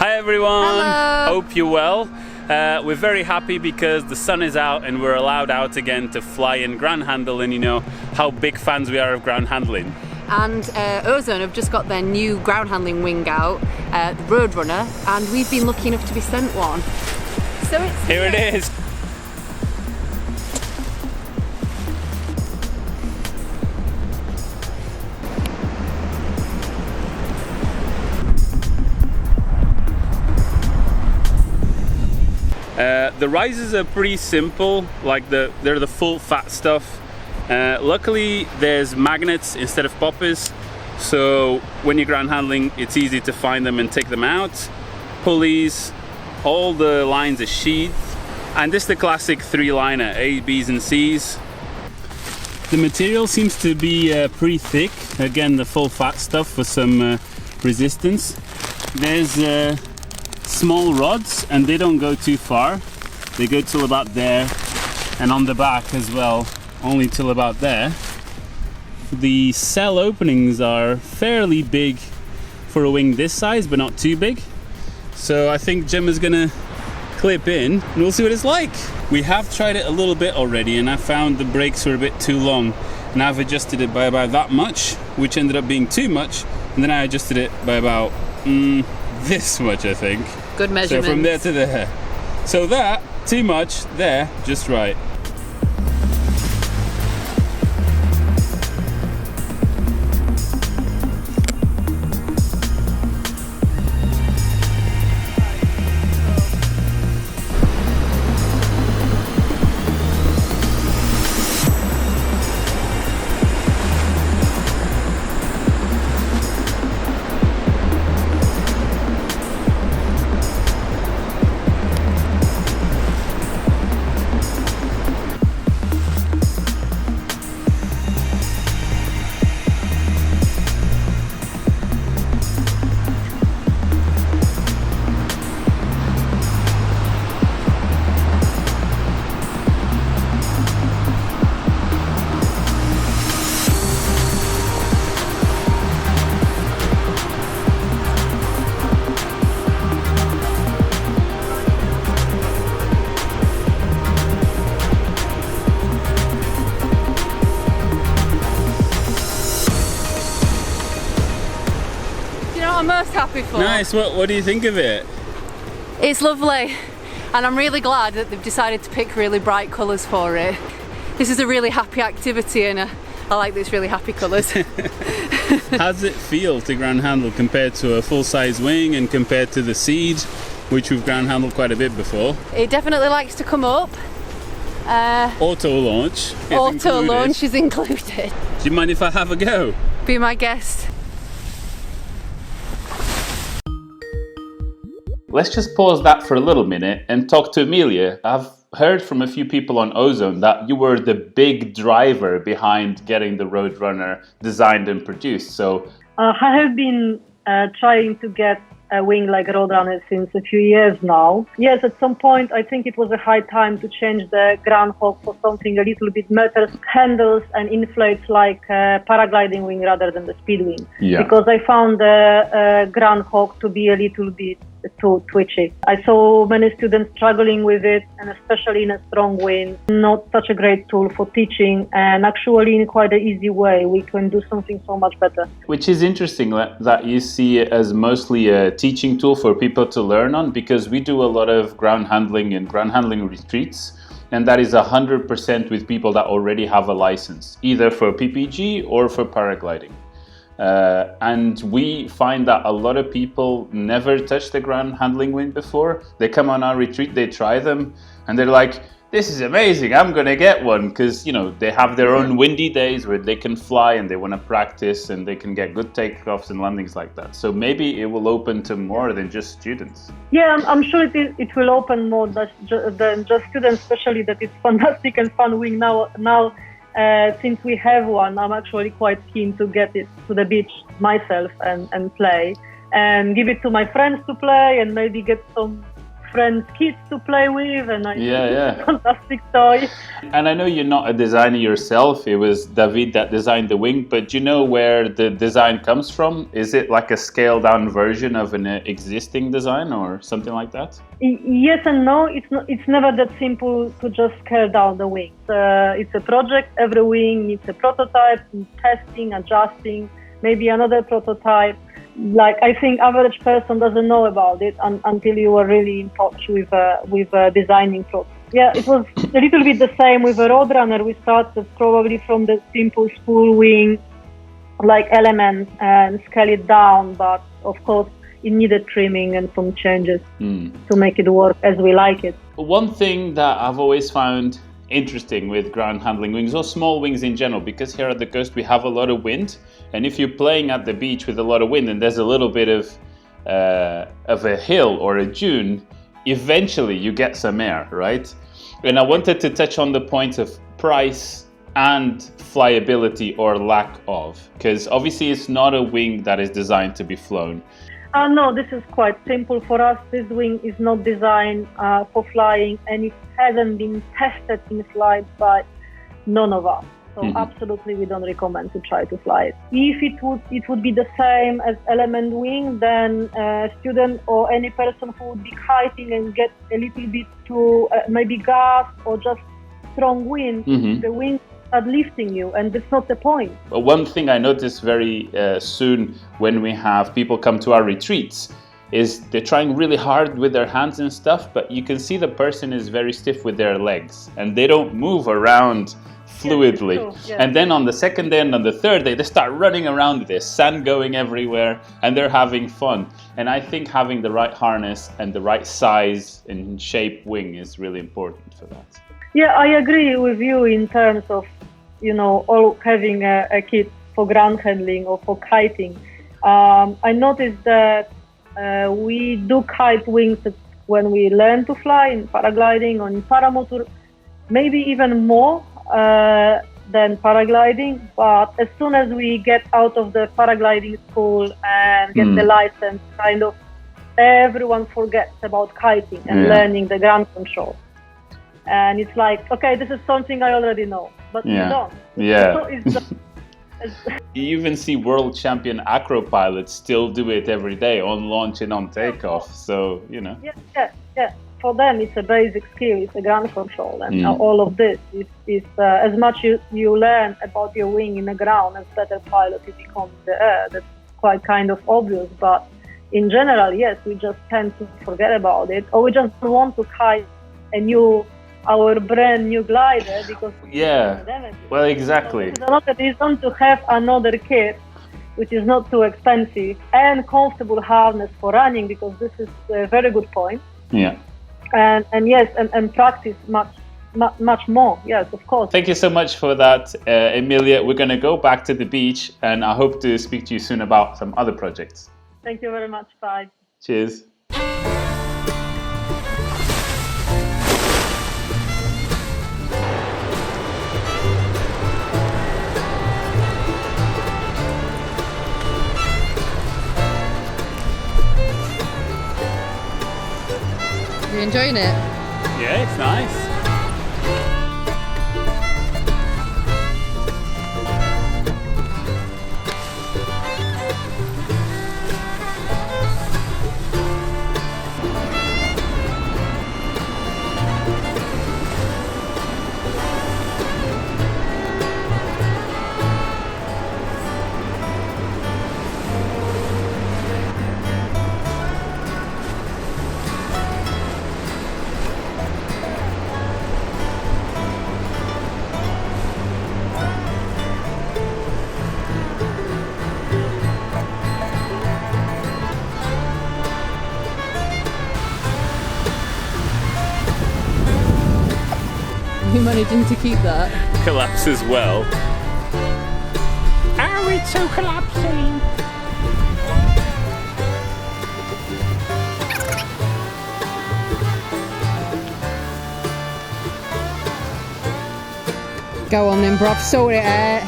Hi everyone! Hello. Hope you're well. We're very happy because the sun is out and we're allowed out again to fly and ground handle, and you know how big fans we are of ground handling. And Ozone have just got their new ground handling wing out, the RoadRunner, and we've been lucky enough to be sent one. So it's Here it is! The rises are pretty simple, like they're the full fat stuff. Luckily there's magnets instead of poppers, so when you're ground handling it's easy to find them and take them out. Pulleys, all the lines are sheathed, and this is the classic 3-liner, A, B's and C's. The material seems to be pretty thick, again the full fat stuff for some resistance. There's small rods and they don't go too far. They go till about there, and on the back as well, only till about there. The cell openings are fairly big for a wing this size, but not too big. So I think Gemma's gonna clip in and we'll see what it's like. We have tried it a little bit already and I found the brakes were a bit too long, and I've adjusted it by about that much, which ended up being too much, and then I adjusted it by about this much, I think. good measurements. So from there to there. So that, too much, there, just right. I'm most happy for. Nice, what do you think of it? It's lovely, and I'm really glad that they've decided to pick really bright colours for it. This is a really happy activity, and I like these really happy colours. How does it feel to ground handle compared to a full-size wing and compared to the Siege, which we've ground handled quite a bit before? It definitely likes to come up. Auto launch. Auto launch is included. Do you mind if I have a go? Be my guest. Let's just pause that for a little minute and talk to Emilia. I've heard from a few people on Ozone that you were the big driver behind getting the RoadRunner designed and produced. So I have been trying to get a wing like RoadRunner since a few years now. Yes, at some point I think it was a high time to change the Groundhog for something a little bit better, handles and inflates like a paragliding wing rather than the speed wing. Yeah. Because I found the Groundhog to be a little bit too twitchy. I saw many students struggling with it, and especially in a strong wind. Not such a great tool for teaching, and actually in quite an easy way we can do something so much better. which is interesting that you see it as mostly a teaching tool for people to learn on, because we do a lot of ground handling and ground handling retreats, and that is 100% with people that already have a license, either for PPG or for paragliding. And we find that a lot of people never touched the ground handling wing before. They come on our retreat, they try them, and they're like, this is amazing, I'm gonna get one, because you know they have their own windy days where they can fly and they want to practice and they can get good takeoffs and landings like that. So maybe it will open to more than just students. Yeah, I'm sure it will open more than just students, especially that it's fantastic and fun wing now. Since we have one, I'm actually quite keen to get it to the beach myself and play, and give it to my friends to play, and maybe get some friends' kids to play with, and I Yeah, yeah. fantastic toy. And I know you're not a designer yourself. It was David that designed the wing, but do you know where the design comes from? Is it like a scaled down version of an existing design or something like that? Yes and no. It's never that simple to just scale down the wing. It's a project. Every wing needs a prototype, testing, adjusting, maybe another prototype. Like, I think average person doesn't know about it until you are really in touch with designing process. Yeah, it was a little bit the same with a RoadRunner. We started probably from the simple spool wing, like elements, and scale it down. But of course, it needed trimming and some changes to make it work as we like it. One thing that I've always found interesting with ground handling wings, or small wings in general, because here at the coast we have a lot of wind, and if you're playing at the beach with a lot of wind and there's a little bit of a hill or a dune, eventually you get some air, right? And I wanted to touch on the point of price and flyability or lack of, because obviously it's not a wing that is designed to be flown. No, this is quite simple for us. This wing is not designed for flying, and it hasn't been tested in flight by none of us. So absolutely, we don't recommend to try to fly it. If it would be the same as element wing, then a student or any person who would be kiting and get a little bit too maybe gust or just strong wind, the wing start lifting you, and that's not the point. One thing I noticed very soon when we have people come to our retreats is they're trying really hard with their hands and stuff, but you can see the person is very stiff with their legs and they don't move around fluidly. Yes. And then on the second day and on the third day, they start running around with this sand going everywhere and they're having fun. And I think having the right harness and the right size and shape wing is really important for that. Yeah, I agree with you in terms of, all having a kit for ground handling or for kiting. I noticed that we do kite wings when we learn to fly in paragliding or in paramotor, maybe even more than paragliding. But as soon as we get out of the paragliding school and get the license, kind of everyone forgets about kiting and learning the ground control. And it's like, okay, this is something I already know, but you don't. Yeah. So it's just, you even see world champion acro pilots still do it every day on launch and on takeoff. So, Yeah. For them, it's a basic skill. It's a ground control, and all of this is as much you learn about your wing in the ground, as better pilot you become in the air. That's quite kind of obvious, but in general, yes, we just tend to forget about it, or we just don't want to kite our brand new glider because well, exactly. So there's another reason to have another kit which is not too expensive and comfortable harness for running, because this is a very good point. Yeah. And yes, and practice much more. Yes, of course. Thank you so much for that, Emilia. We're going to go back to the beach, and I hope to speak to you soon about some other projects. Thank you very much. Bye. Cheers. You enjoying it? Yeah, it's nice. You managing to keep that? Collapses well. Oh, it's so collapsing. Go on then, bruv, sort it out.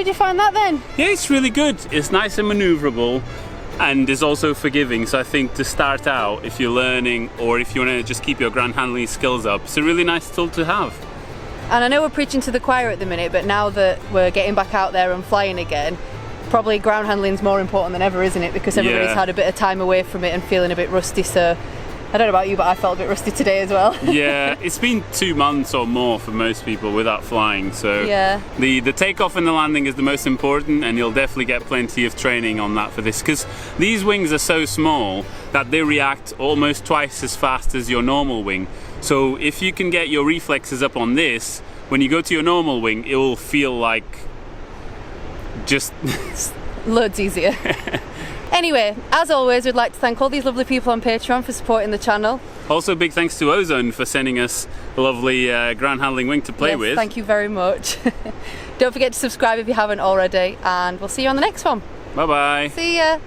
did you find that then? Yeah, it's really good. It's nice and maneuverable and is also forgiving. So I think to start out, if you're learning or if you want to just keep your ground handling skills up, it's a really nice tool to have. And I know we're preaching to the choir at the minute, but now that we're getting back out there and flying again, probably ground handling's more important than ever, isn't it? Because everybody's had a bit of time away from it and feeling a bit rusty. So I don't know about you, but I felt a bit rusty today as well. Yeah, it's been 2 months or more for most people without flying. So yeah, the takeoff and the landing is the most important, and you'll definitely get plenty of training on that for this, because these wings are so small that they react almost twice as fast as your normal wing. So if you can get your reflexes up on this, when you go to your normal wing, it will feel like just loads easier. Anyway, as always, we'd like to thank all these lovely people on Patreon for supporting the channel. Also, big thanks to Ozone for sending us a lovely ground handling wing to play with. Thank you very much. Don't forget to subscribe if you haven't already, and we'll see you on the next one. Bye bye. See ya.